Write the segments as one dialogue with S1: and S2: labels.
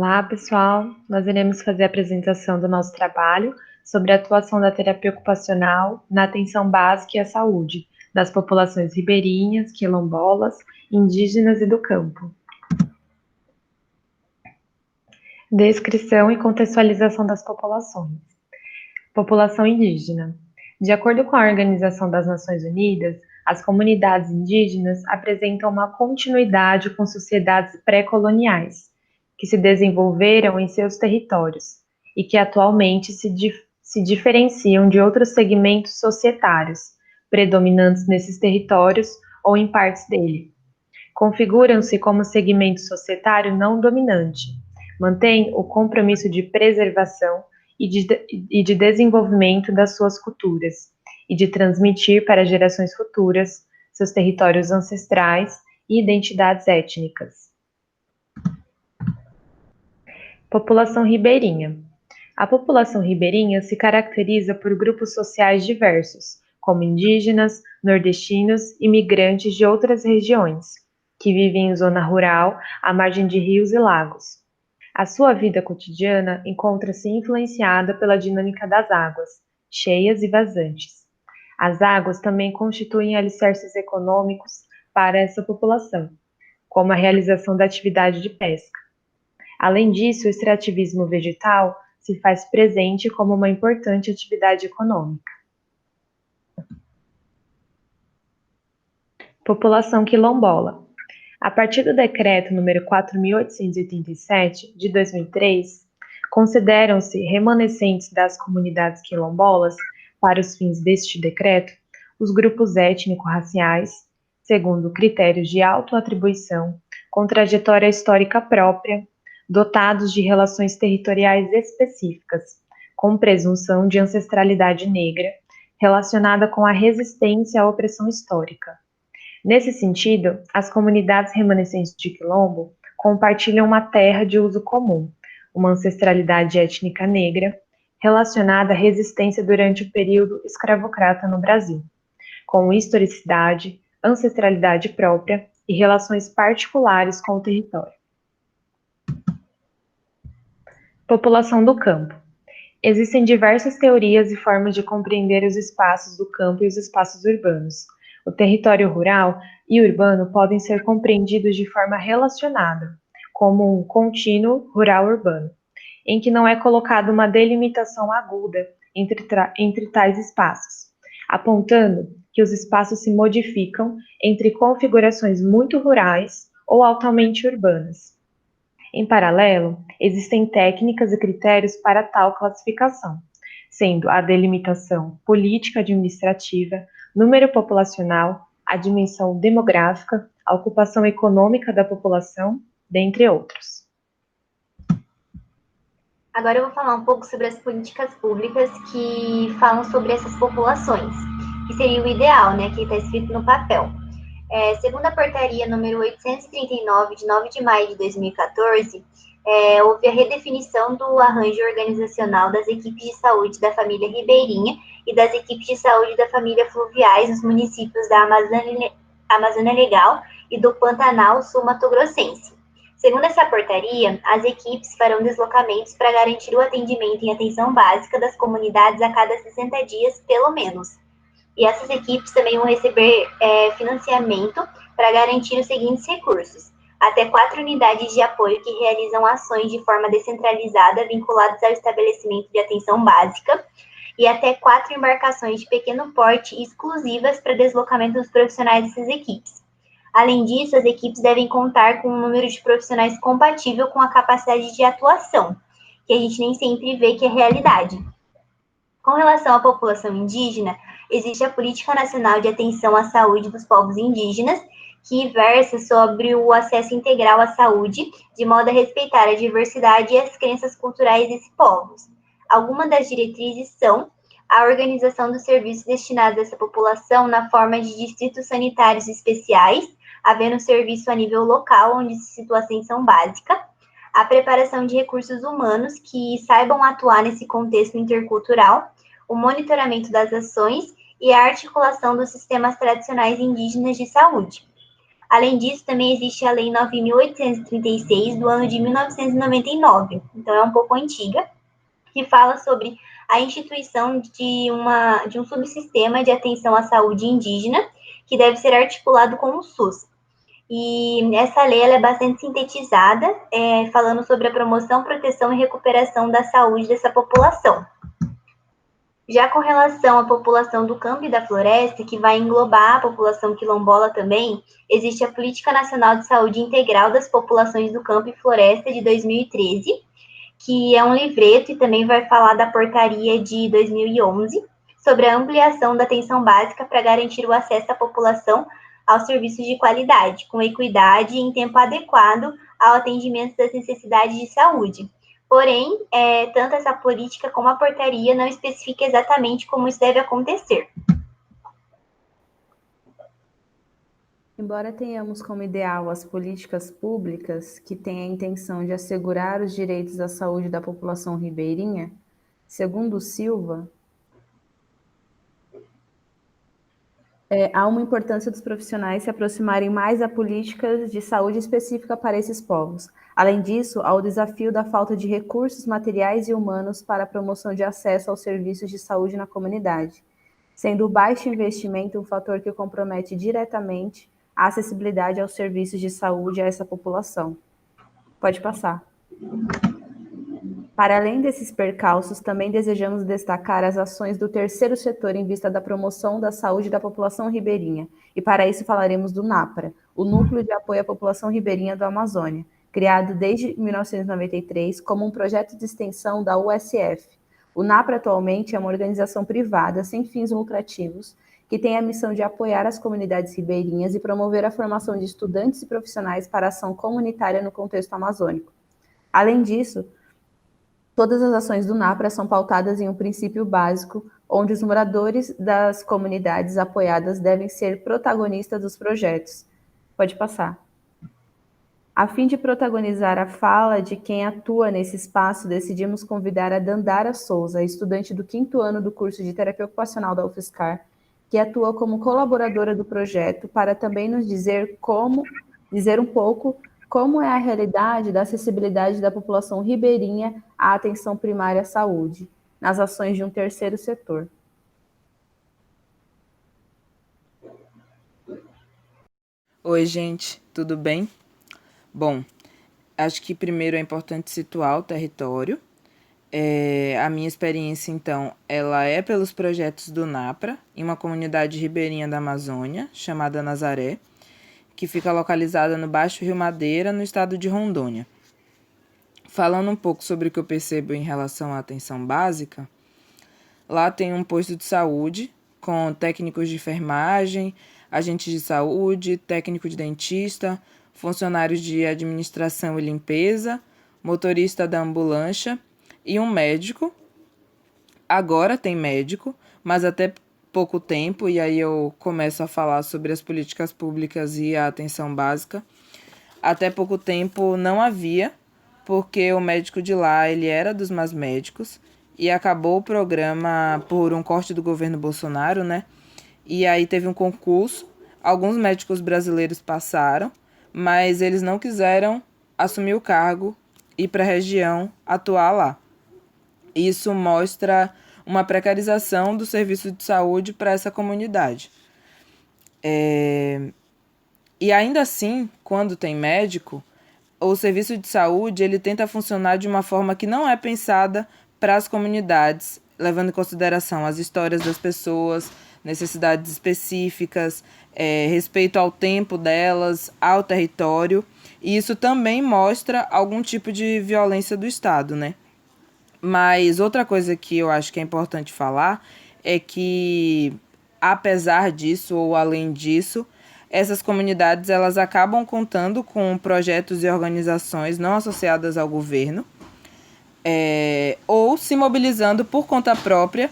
S1: Olá, pessoal. Nós iremos fazer a apresentação do nosso trabalho sobre a atuação da terapia ocupacional na atenção básica e à saúde das populações ribeirinhas, quilombolas, indígenas e do campo. Descrição e contextualização das populações. População indígena. De acordo com a Organização das Nações Unidas, as comunidades indígenas apresentam uma continuidade com sociedades pré-coloniais, que se desenvolveram em seus territórios e que atualmente se diferenciam de outros segmentos societários, predominantes nesses territórios ou em partes dele. Configuram-se como segmento societário não dominante, mantém o compromisso de preservação e de desenvolvimento das suas culturas e de transmitir para gerações futuras seus territórios ancestrais e identidades étnicas. População ribeirinha. A população ribeirinha se caracteriza por grupos sociais diversos, como indígenas, nordestinos e migrantes de outras regiões, que vivem em zona rural, à margem de rios e lagos. A sua vida cotidiana encontra-se influenciada pela dinâmica das águas, cheias e vazantes. As águas também constituem alicerces econômicos para essa população, como a realização da atividade de pesca. Além disso, o extrativismo vegetal se faz presente como uma importante atividade econômica. População quilombola. A partir do Decreto nº 4.887, de 2003, consideram-se remanescentes das comunidades quilombolas, para os fins deste decreto, os grupos étnico-raciais, segundo critérios de autoatribuição, com trajetória histórica própria, dotados de relações territoriais específicas, com presunção de ancestralidade negra, relacionada com a resistência à opressão histórica. Nesse sentido, as comunidades remanescentes de quilombo compartilham uma terra de uso comum, uma ancestralidade étnica negra, relacionada à resistência durante o período escravocrata no Brasil, com historicidade, ancestralidade própria e relações particulares com o território. População do campo. Existem diversas teorias e formas de compreender os espaços do campo e os espaços urbanos. O território rural e urbano podem ser compreendidos de forma relacionada, como um contínuo rural-urbano, em que não é colocada uma delimitação aguda entre tais espaços, apontando que os espaços se modificam entre configurações muito rurais ou altamente urbanas. Em paralelo, existem técnicas e critérios para tal classificação, sendo a delimitação política-administrativa, número populacional, a dimensão demográfica, a ocupação econômica da população, dentre outros.
S2: Agora eu vou falar um pouco sobre as políticas públicas que falam sobre essas populações, que seria o ideal, né, que está escrito no papel. Segundo a portaria número 839, de 9 de maio de 2014, houve a redefinição do arranjo organizacional das equipes de saúde da família ribeirinha e das equipes de saúde da família fluviais nos municípios da Amazônia Legal e do Pantanal Sul-Mato-Grossense. Segundo essa portaria, as equipes farão deslocamentos para garantir o atendimento em atenção básica das comunidades a cada 60 dias, pelo menos. E essas equipes também vão receber financiamento para garantir os seguintes recursos: até 4 unidades de apoio que realizam ações de forma descentralizada vinculadas ao estabelecimento de atenção básica e até 4 embarcações de pequeno porte exclusivas para deslocamento dos profissionais dessas equipes. Além disso, as equipes devem contar com um número de profissionais compatível com a capacidade de atuação, que a gente nem sempre vê que é realidade. Com relação à população indígena, existe a Política Nacional de Atenção à Saúde dos Povos Indígenas, que versa sobre o acesso integral à saúde, de modo a respeitar a diversidade e as crenças culturais desses povos. Algumas das diretrizes são a organização dos serviços destinados a essa população na forma de distritos sanitários especiais, havendo serviço a nível local, onde se situa a atenção básica, a preparação de recursos humanos que saibam atuar nesse contexto intercultural, o monitoramento das ações e a articulação dos sistemas tradicionais indígenas de saúde. Além disso, também existe a Lei 9.836, do ano de 1999, então é um pouco antiga, que fala sobre a instituição de um subsistema de atenção à saúde indígena, que deve ser articulado com o SUS. E essa lei ela é bastante sintetizada, falando sobre a promoção, proteção e recuperação da saúde dessa população. Já com relação à população do campo e da floresta, que vai englobar a população quilombola também, existe a Política Nacional de Saúde Integral das Populações do Campo e Floresta de 2013, que é um livreto e também vai falar da portaria de 2011 sobre a ampliação da atenção básica para garantir o acesso à população aos serviços de qualidade, com equidade e em tempo adequado ao atendimento das necessidades de saúde. Porém, tanto essa política como a portaria não especifica exatamente como isso deve acontecer.
S3: Embora tenhamos como ideal as políticas públicas que têm a intenção de assegurar os direitos à saúde da população ribeirinha, segundo Silva, há uma importância dos profissionais se aproximarem mais a políticas de saúde específica para esses povos. Além disso, há o desafio da falta de recursos materiais e humanos para a promoção de acesso aos serviços de saúde na comunidade, sendo o baixo investimento um fator que compromete diretamente a acessibilidade aos serviços de saúde a essa população. Pode passar. Para além desses percalços, também desejamos destacar as ações do terceiro setor em vista da promoção da saúde da população ribeirinha, e para isso falaremos do NAPRA, o Núcleo de Apoio à População Ribeirinha do Amazônia, criado desde 1993 como um projeto de extensão da USF. O NAPRA atualmente é uma organização privada sem fins lucrativos que tem a missão de apoiar as comunidades ribeirinhas e promover a formação de estudantes e profissionais para a ação comunitária no contexto amazônico. Além disso, todas as ações do NAPRA são pautadas em um princípio básico, onde os moradores das comunidades apoiadas devem ser protagonistas dos projetos. Pode passar. A fim de protagonizar a fala de quem atua nesse espaço, decidimos convidar a Dandara Souza, estudante do 5º ano do curso de Terapia Ocupacional da UFSCar, que atua como colaboradora do projeto, para também nos dizer um pouco como é a realidade da acessibilidade da população ribeirinha à atenção primária à saúde, nas ações de um terceiro setor.
S4: Oi, gente, tudo bem? Bom, acho que primeiro é importante situar o território. A minha experiência, então, ela é pelos projetos do NAPRA, em uma comunidade ribeirinha da Amazônia, chamada Nazaré, que fica localizada no Baixo Rio Madeira, no estado de Rondônia. Falando um pouco sobre o que eu percebo em relação à atenção básica, lá tem um posto de saúde com técnicos de enfermagem, agentes de saúde, técnico de dentista, funcionários de administração e limpeza, motorista da ambulância e um médico. Agora tem médico, mas até pouco tempo, e aí eu começo a falar sobre as políticas públicas e a atenção básica. Até pouco tempo não havia, porque o médico de lá ele era dos mais médicos, e acabou o programa por um corte do governo Bolsonaro, né? E aí teve um concurso, alguns médicos brasileiros passaram, mas eles não quiseram assumir o cargo e ir para a região atuar lá. Isso mostra uma precarização do serviço de saúde para essa comunidade. E ainda assim, quando tem médico, o serviço de saúde ele tenta funcionar de uma forma que não é pensada para as comunidades, levando em consideração as histórias das pessoas, necessidades específicas, respeito ao tempo delas, ao território. E isso também mostra algum tipo de violência do Estado, né? Mas outra coisa que eu acho que é importante falar é que, apesar disso ou além disso, essas comunidades elas acabam contando com projetos e organizações não associadas ao governo, ou se mobilizando por conta própria,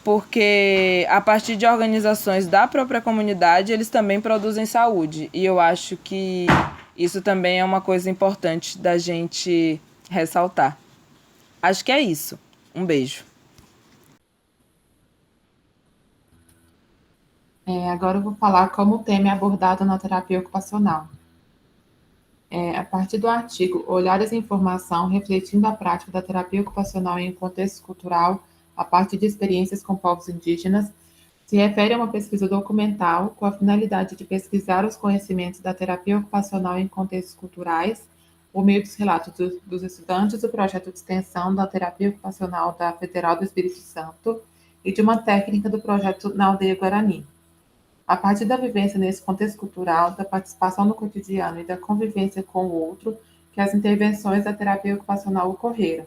S4: porque a partir de organizações da própria comunidade eles também produzem saúde. E eu acho que isso também é uma coisa importante da gente ressaltar. Acho que é isso. Um beijo.
S5: Agora eu vou falar como o tema é abordado na terapia ocupacional. A partir do artigo Olhares e Informação, refletindo a prática da terapia ocupacional em um contexto cultural, a partir de experiências com povos indígenas, se refere a uma pesquisa documental com a finalidade de pesquisar os conhecimentos da terapia ocupacional em contextos culturais, por meio dos relatos dos estudantes do projeto de extensão da terapia ocupacional da Federal do Espírito Santo e de uma técnica do projeto na Aldeia Guarani. A partir da vivência nesse contexto cultural, da participação no cotidiano e da convivência com o outro, que as intervenções da terapia ocupacional ocorreram.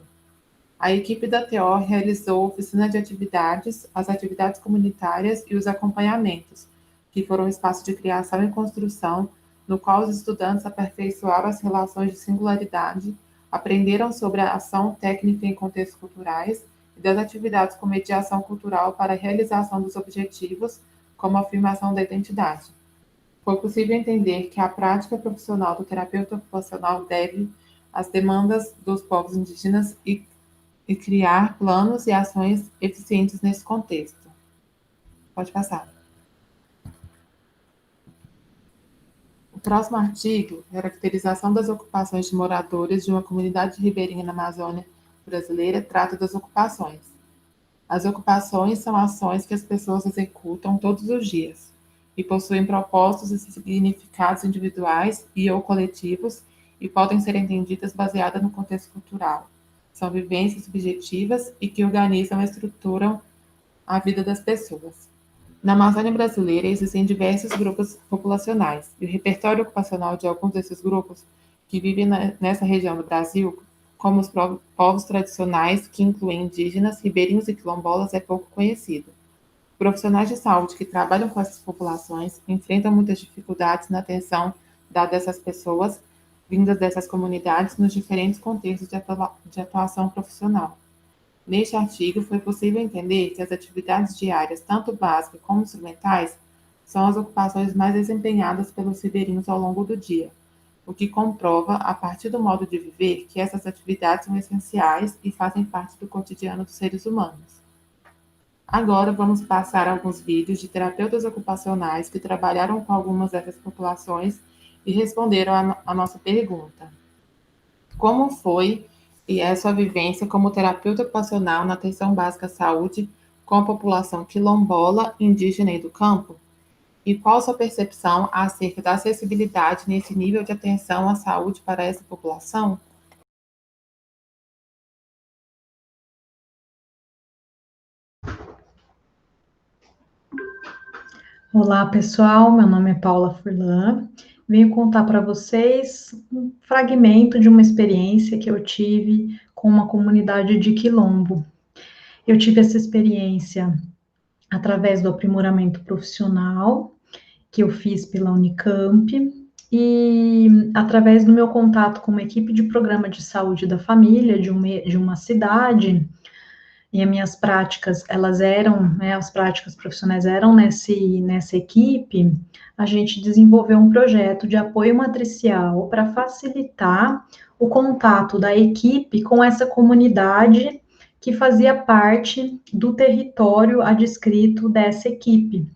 S5: A equipe da TO realizou oficina de atividades, as atividades comunitárias e os acompanhamentos, que foram um espaço de criação e construção, no qual os estudantes aperfeiçoaram as relações de singularidade, aprenderam sobre a ação técnica em contextos culturais e das atividades com mediação cultural para a realização dos objetivos, como a afirmação da identidade. Foi possível entender que a prática profissional do terapeuta ocupacional deve às demandas dos povos indígenas e criar planos e ações eficientes nesse contexto. Pode passar. O próximo artigo, caracterização das ocupações de moradores de uma comunidade ribeirinha na Amazônia brasileira, trata das ocupações. As ocupações são ações que as pessoas executam todos os dias e possuem propósitos e significados individuais e ou coletivos e podem ser entendidas baseadas no contexto cultural. São vivências subjetivas e que organizam e estruturam a vida das pessoas. Na Amazônia brasileira existem diversos grupos populacionais e o repertório ocupacional de alguns desses grupos que vivem nessa região do Brasil, como os povos tradicionais, que incluem indígenas, ribeirinhos e quilombolas, é pouco conhecido. Profissionais de saúde que trabalham com essas populações enfrentam muitas dificuldades na atenção dada a essas pessoas, vindas dessas comunidades, nos diferentes contextos de atuação profissional. Neste artigo, foi possível entender que as atividades diárias, tanto básicas como instrumentais, são as ocupações mais desempenhadas pelos ribeirinhos ao longo do dia, o que comprova, a partir do modo de viver, que essas atividades são essenciais e fazem parte do cotidiano dos seres humanos. Agora vamos passar alguns vídeos de terapeutas ocupacionais que trabalharam com algumas dessas populações e responderam a nossa pergunta. Como foi e é sua vivência como terapeuta ocupacional na atenção básica à saúde com a população quilombola, indígena e do campo? E qual sua percepção acerca da acessibilidade nesse nível de atenção à saúde para essa população?
S6: Olá, pessoal. Meu nome é Paula Furlan. Venho contar para vocês um fragmento de uma experiência que eu tive com uma comunidade de quilombo. Eu tive essa experiência através do aprimoramento profissional que eu fiz pela Unicamp e através do meu contato com uma equipe de programa de saúde da família de uma cidade. E as minhas práticas, elas eram, né, as práticas profissionais eram nessa equipe, a gente desenvolveu um projeto de apoio matricial para facilitar o contato da equipe com essa comunidade que fazia parte do território adscrito dessa equipe.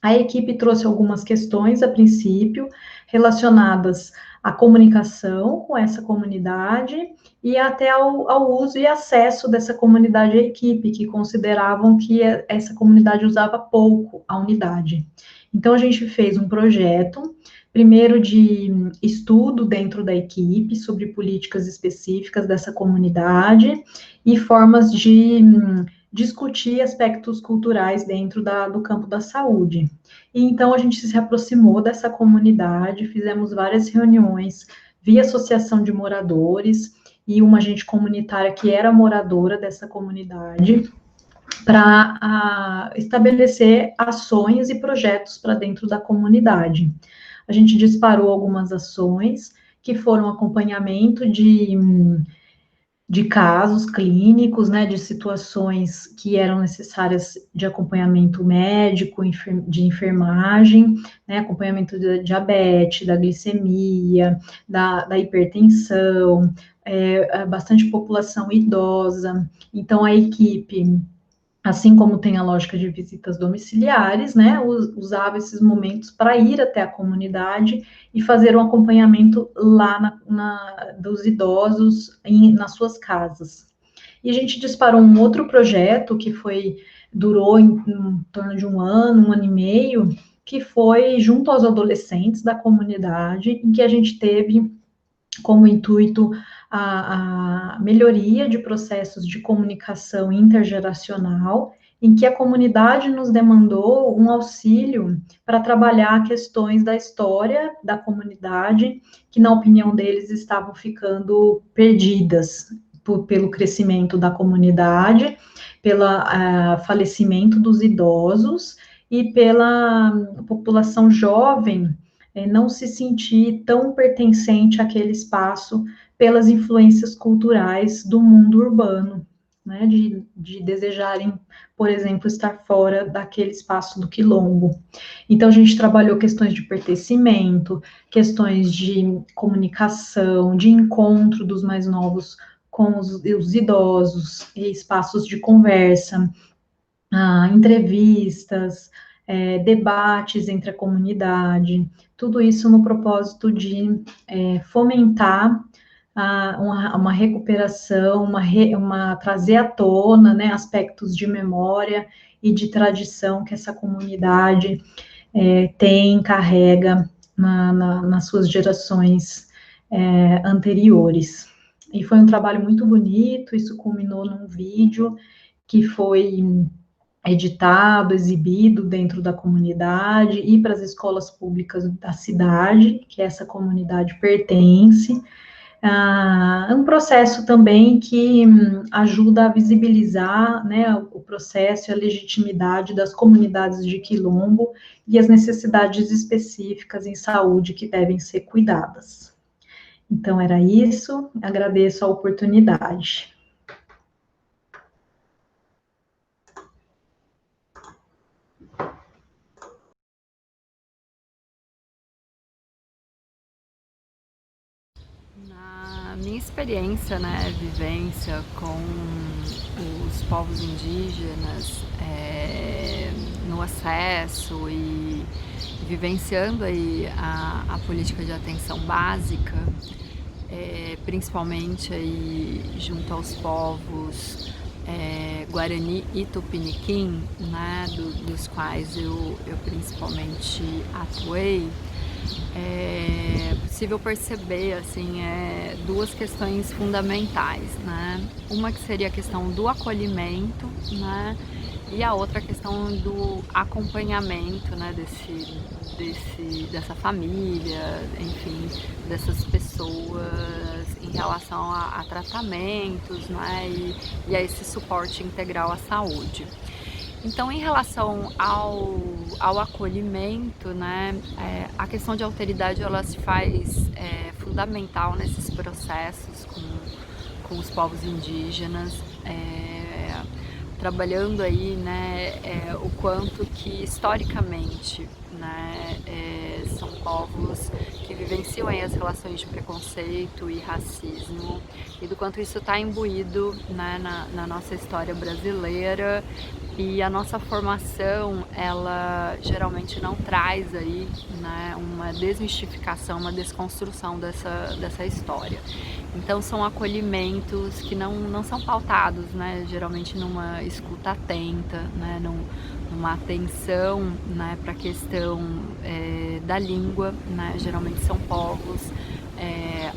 S6: A equipe trouxe algumas questões, a princípio, relacionadas à comunicação com essa comunidade e até ao uso e acesso dessa comunidade à equipe, que consideravam que essa comunidade usava pouco a unidade. Então, a gente fez um projeto, primeiro de estudo dentro da equipe, sobre políticas específicas dessa comunidade e formas de discutir aspectos culturais dentro do campo da saúde. E então a gente se aproximou dessa comunidade, fizemos várias reuniões via associação de moradores e uma agente comunitária que era moradora dessa comunidade, para estabelecer ações e projetos para dentro da comunidade. A gente disparou algumas ações que foram acompanhamento de casos clínicos, né, de situações que eram necessárias de acompanhamento médico, de enfermagem, né, acompanhamento da diabetes, da glicemia, da hipertensão, bastante população idosa. Então, a equipe Assim como tem a lógica de visitas domiciliares, né, usava esses momentos para ir até a comunidade e fazer um acompanhamento lá dos idosos nas suas casas. E a gente disparou um outro projeto que durou em torno de um ano e meio, que foi junto aos adolescentes da comunidade, em que a gente teve como intuito a melhoria de processos de comunicação intergeracional, em que a comunidade nos demandou um auxílio para trabalhar questões da história da comunidade, que, na opinião deles, estavam ficando perdidas pelo crescimento da comunidade, pelo falecimento dos idosos e pela população jovem não se sentir tão pertencente àquele espaço pelas influências culturais do mundo urbano, né, de desejarem, por exemplo, estar fora daquele espaço do quilombo. Então, a gente trabalhou questões de pertencimento, questões de comunicação, de encontro dos mais novos com os idosos, espaços de conversa, entrevistas, debates entre a comunidade, tudo isso no propósito de fomentar uma recuperação, trazer à tona, né, aspectos de memória e de tradição que essa comunidade carrega nas suas gerações anteriores. E foi um trabalho muito bonito, isso culminou num vídeo que foi editado, exibido dentro da comunidade e para as escolas públicas da cidade, que essa comunidade pertence. É um processo também que ajuda a visibilizar, né, o processo e a legitimidade das comunidades de quilombo e as necessidades específicas em saúde que devem ser cuidadas. Então, era isso, agradeço a oportunidade.
S7: Na minha experiência, né, vivência com os povos indígenas, no acesso e vivenciando aí a política de atenção básica, principalmente aí junto aos povos Guarani e Tupiniquim, né, dos quais eu principalmente atuei, é possível perceber assim, duas questões fundamentais, né? Uma que seria a questão do acolhimento, né? E a outra questão do acompanhamento, né, dessa família, enfim, dessas pessoas em relação a tratamentos, né, e a esse suporte integral à saúde. Então, em relação ao acolhimento, né, a questão de alteridade ela se faz fundamental nesses processos com os povos indígenas, trabalhando aí, né, o quanto que historicamente, né, são povos que vivenciam aí as relações de preconceito e racismo e do quanto isso está imbuído, né, na nossa história brasileira. E a nossa formação, ela geralmente não traz aí, né, uma desmistificação, uma desconstrução dessa história. Então são acolhimentos que não são pautados, né, geralmente numa escuta atenta, né, numa atenção, né, para a questão da língua, né, geralmente são povos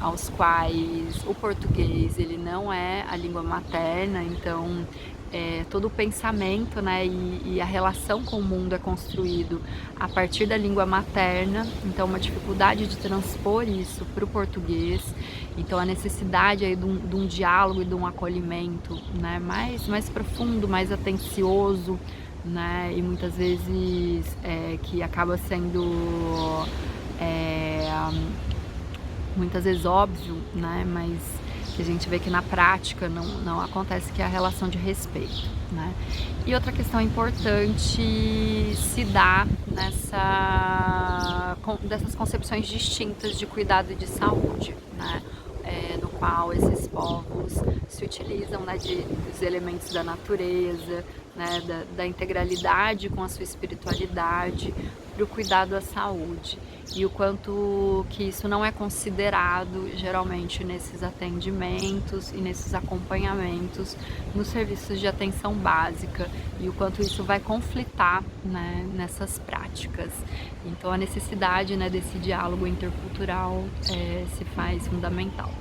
S7: aos quais o português ele não é a língua materna, então todo o pensamento, né, e a relação com o mundo é construído a partir da língua materna, então uma dificuldade de transpor isso para o português, então a necessidade aí de um diálogo e de um acolhimento, né, mais profundo, mais atencioso, né, e muitas vezes que acaba sendo muitas vezes óbvio, né, mas que a gente vê que na prática não acontece, que é a relação de respeito, né? E outra questão importante se dá dessas concepções distintas de cuidado e de saúde, né? No qual esses povos se utilizam, né, dos elementos da natureza, né, da integralidade com a sua espiritualidade para o cuidado à saúde, e o quanto que isso não é considerado geralmente nesses atendimentos e nesses acompanhamentos nos serviços de atenção básica, e o quanto isso vai conflitar, né, nessas práticas. Então a necessidade, né, desse diálogo intercultural se faz fundamental.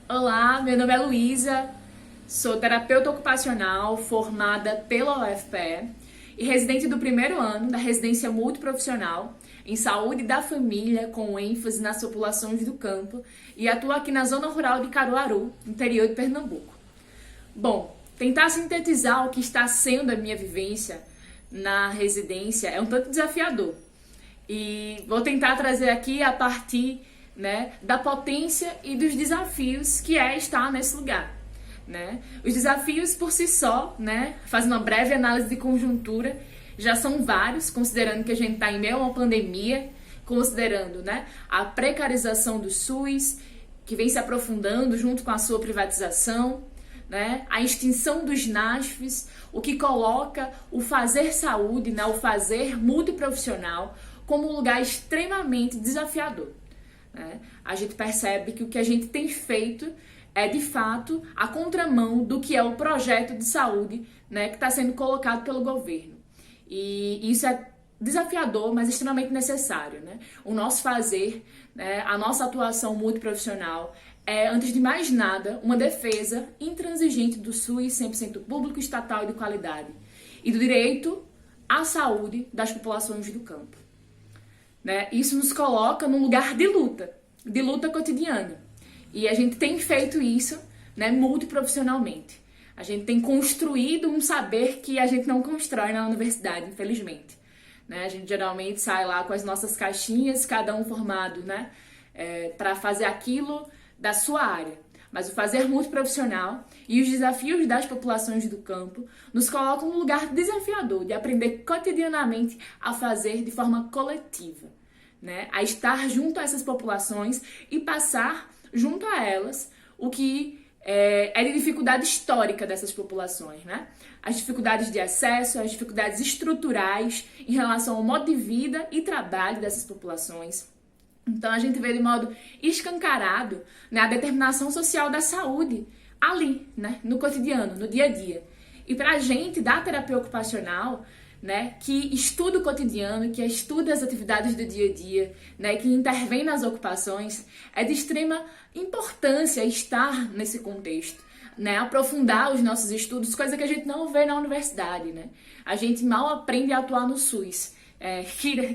S8: Olá, meu nome é Luísa, sou terapeuta ocupacional formada pela UFPE e residente do primeiro ano da residência multiprofissional em saúde da família, com ênfase nas populações do campo, e atuo aqui na zona rural de Caruaru, interior de Pernambuco. Bom, tentar sintetizar o que está sendo a minha vivência na residência é um tanto desafiador, e vou tentar trazer aqui a partir, né, da potência e dos desafios que é estar nesse lugar, né? Os desafios por si só, né, fazendo uma breve análise de conjuntura, já são vários, considerando que a gente está em meio a uma pandemia, considerando, né, a precarização do SUS, que vem se aprofundando junto com a sua privatização, né, a extinção dos NASFs, o que coloca o fazer saúde, né, o fazer multiprofissional, como um lugar extremamente desafiador. A gente percebe que o que a gente tem feito é, de fato, a contramão do que é o projeto de saúde, né, que está sendo colocado pelo governo. E isso é desafiador, mas extremamente necessário, né? O nosso fazer, né, a nossa atuação multiprofissional é, antes de mais nada, uma defesa intransigente do SUS 100% público, estatal e de qualidade, e do direito à saúde das populações do campo. Né? Isso nos coloca num lugar de luta cotidiana. E a gente tem feito isso, né, multiprofissionalmente. A gente tem construído um saber que a gente não constrói na universidade, infelizmente. Né? A gente geralmente sai lá com as nossas caixinhas, cada um formado, né, para fazer aquilo da sua área. Mas o fazer multiprofissional e os desafios das populações do campo nos colocam num lugar desafiador de aprender cotidianamente a fazer de forma coletiva, né? A estar junto a essas populações e passar junto a elas o que é de dificuldade histórica dessas populações, né? As dificuldades de acesso, as dificuldades estruturais em relação ao modo de vida e trabalho dessas populações. Então a gente vê de modo escancarado, né, a determinação social da saúde ali, né, no cotidiano, no dia a dia. E para a gente da terapia ocupacional, né, que estuda o cotidiano, que estuda as atividades do dia a dia, né, que intervém nas ocupações, é de extrema importância estar nesse contexto, né, aprofundar os nossos estudos, coisa que a gente não vê na universidade, né? A gente mal aprende a atuar no SUS,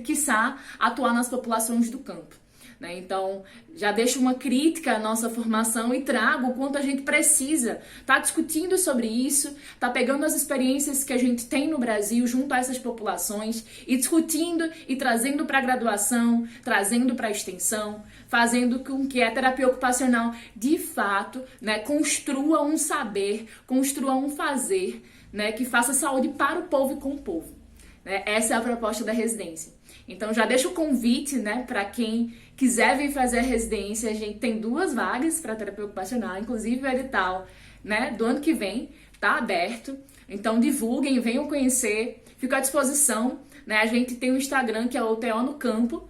S8: quiçá atuar nas populações do campo. Então, já deixo uma crítica à nossa formação e trago o quanto a gente precisa estar discutindo sobre isso, estar pegando as experiências que a gente tem no Brasil junto a essas populações e discutindo e trazendo para a graduação, trazendo para a extensão, fazendo com que a terapia ocupacional, de fato, né, construa um saber, construa um fazer, né, que faça saúde para o povo e com o povo. Essa é a proposta da residência. Então já deixo o convite, né, para quem quiser vir fazer a residência. A gente tem 2 vagas para terapia ocupacional, inclusive o edital, né, do ano que vem está aberto. Então divulguem, venham conhecer, fico à disposição, né? A gente tem um Instagram que é o TO no Campo,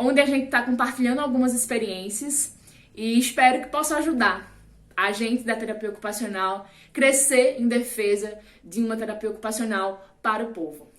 S8: onde a gente está compartilhando algumas experiências e espero que possa ajudar a gente da terapia ocupacional crescer em defesa de uma terapia ocupacional para o povo.